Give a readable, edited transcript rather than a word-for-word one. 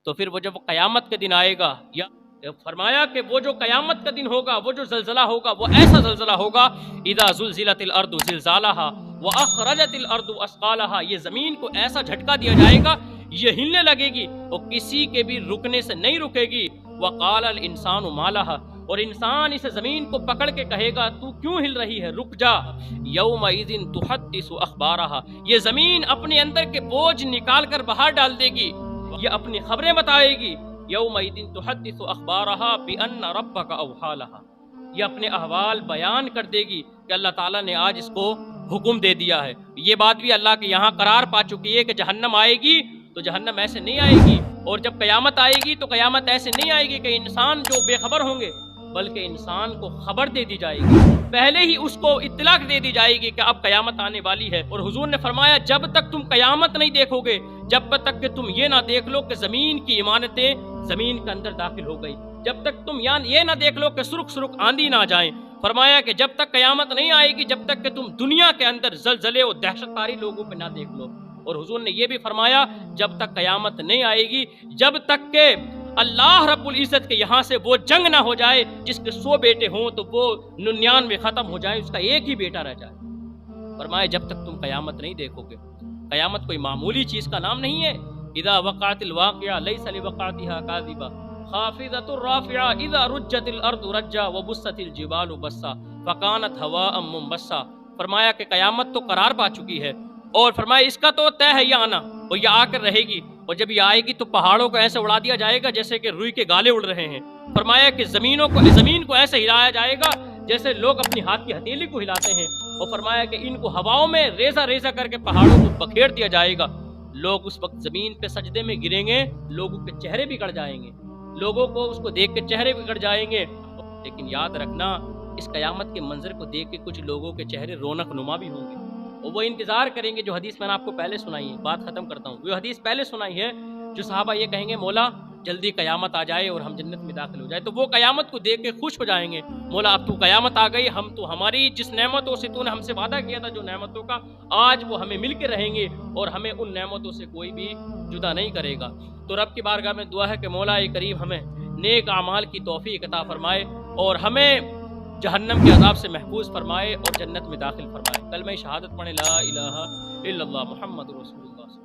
تو پھر وہ جب قیامت کے دن آئے گا، یا فرمایا کہ وہ جو قیامت کا دن ہوگا، وہ جو زلزلہ ہوگا، وہ ایسا زلزلہ ہوگا اذا زلزلت الارض زلزالہا واخرجت الارض اثقالہا، یہ زمین کو ایسا جھٹکا دیا جائے گا، یہ ہلنے لگے گی اور کسی کے بھی رکنے سے نہیں رکے گی۔ وقال الانسان ما لہا، اور انسان اس زمین کو پکڑ کے کہے گا تو کیوں ہل رہی ہے، رک جا۔ یومئذ تحدث اخبارہا، یہ زمین اپنے اندر کے بوجھ نکال کر باہر ڈال دے گی، یہ اپنی خبریں بتائے گی۔ یومئذ تحدث اخبارہا بان ربک اوحی لہا، یہ اپنے احوال بیان کر دے گی کہ اللہ تعالیٰ نے آج اس کو حکم دے دیا ہے۔ یہ بات بھی اللہ کے یہاں قرار پا چکی ہے کہ جہنم آئے گی تو جہنم ایسے نہیں آئے گی، اور جب قیامت آئے گی تو قیامت ایسے نہیں آئے گی کہ انسان جو بے خبر ہوں گے، بلکہ انسان کو خبر دے دی جائے گی، پہلے ہی اس کو اطلاع دے دی جائے گی کہ اب قیامت آنے والی ہے۔ اور حضور نے فرمایا جب تک تم قیامت نہیں دیکھو گے، جب تک کہ تم یہ نہ دیکھ لو کہ زمین کی عمارتیں زمین کے اندر داخل ہو گئی، جب تک تم یہ نہ دیکھ لو کہ سرخ سرخ آندھی نہ جائیں، فرمایا کہ جب تک قیامت نہیں آئے گی، جب تک کہ تم دنیا کے اندر زلزلے اور دہشت کاری لوگوں پہ نہ دیکھ لو۔ اور حضور نے یہ بھی فرمایا جب تک قیامت نہیں آئے گی، جب تک کہ اللہ رب العزت کے یہاں سے وہ جنگ نہ ہو جائے جس کے 100 بیٹے ہوں تو وہ 99 ختم ہو جائیں، اس کا ایک ہی بیٹا رہ جائے۔ فرمایا جب تک تم قیامت نہیں دیکھو گے، قیامت کوئی معمولی چیز کا نام نہیں ہے۔ اذا وقعت الواقعہ لیس لوقعتها کاذبہ خافضۃ الرافعہ اذا رجت الارض رجا وبست الجبال بسا فکانت هواء منبسا، فرمایا کہ قیامت تو قرار پا چکی ہے، اور فرمایا اس کا تو طے ہے یہ آنا، اور یہ آ کر رہے گی، اور جب یہ آئے گی تو پہاڑوں کو ایسے اڑا دیا جائے گا جیسے کہ روئی کے گالے اڑ رہے ہیں۔ فرمایا کہ زمین کو ایسے ہلایا جائے گا جیسے لوگ اپنی ہاتھ کی ہتھیلی کو ہلاتے ہیں، اور فرمایا کہ ان کو ہواؤں میں ریزہ ریزہ کر کے پہاڑوں کو بکھیر دیا جائے گا۔ لوگ اس وقت زمین پہ سجدے میں گریں گے، لوگوں کے چہرے بھی گڑ جائیں گے، لوگوں کو اس کو دیکھ کے چہرے بھی گڑ جائیں گے۔ لیکن یاد رکھنا اس قیامت کے منظر کو دیکھ کے کچھ لوگوں کے چہرے رونق نما بھی ہوں گے، اور وہ انتظار کریں گے۔ جو حدیث میں نے آپ کو پہلے سنائی ہے، بات ختم کرتا ہوں، وہ حدیث پہلے سنائی ہے، جو صحابہ یہ کہیں گے مولا جلدی قیامت آ جائے اور ہم جنت میں داخل ہو جائے، تو وہ قیامت کو دیکھ کے خوش ہو جائیں گے، مولا اب تو قیامت آ گئی، ہم تو ہماری جس نعمتوں سے تو نے ہم سے وعدہ کیا تھا، جو نعمتوں کا، آج وہ ہمیں مل کے رہیں گے اور ہمیں ان نعمتوں سے کوئی بھی جدا نہیں کرے گا۔ تو رب کی بارگاہ میں دعا ہے کہ مولا کریم ہمیں نیک اعمال کی توفیق عطا فرمائے اور ہمیں جہنم کے عذاب سے محفوظ فرمائے اور جنت میں داخل فرمائے۔ کلمہ شہادت پڑھیں، لا الہ الا اللہ محمد رسول اللہ۔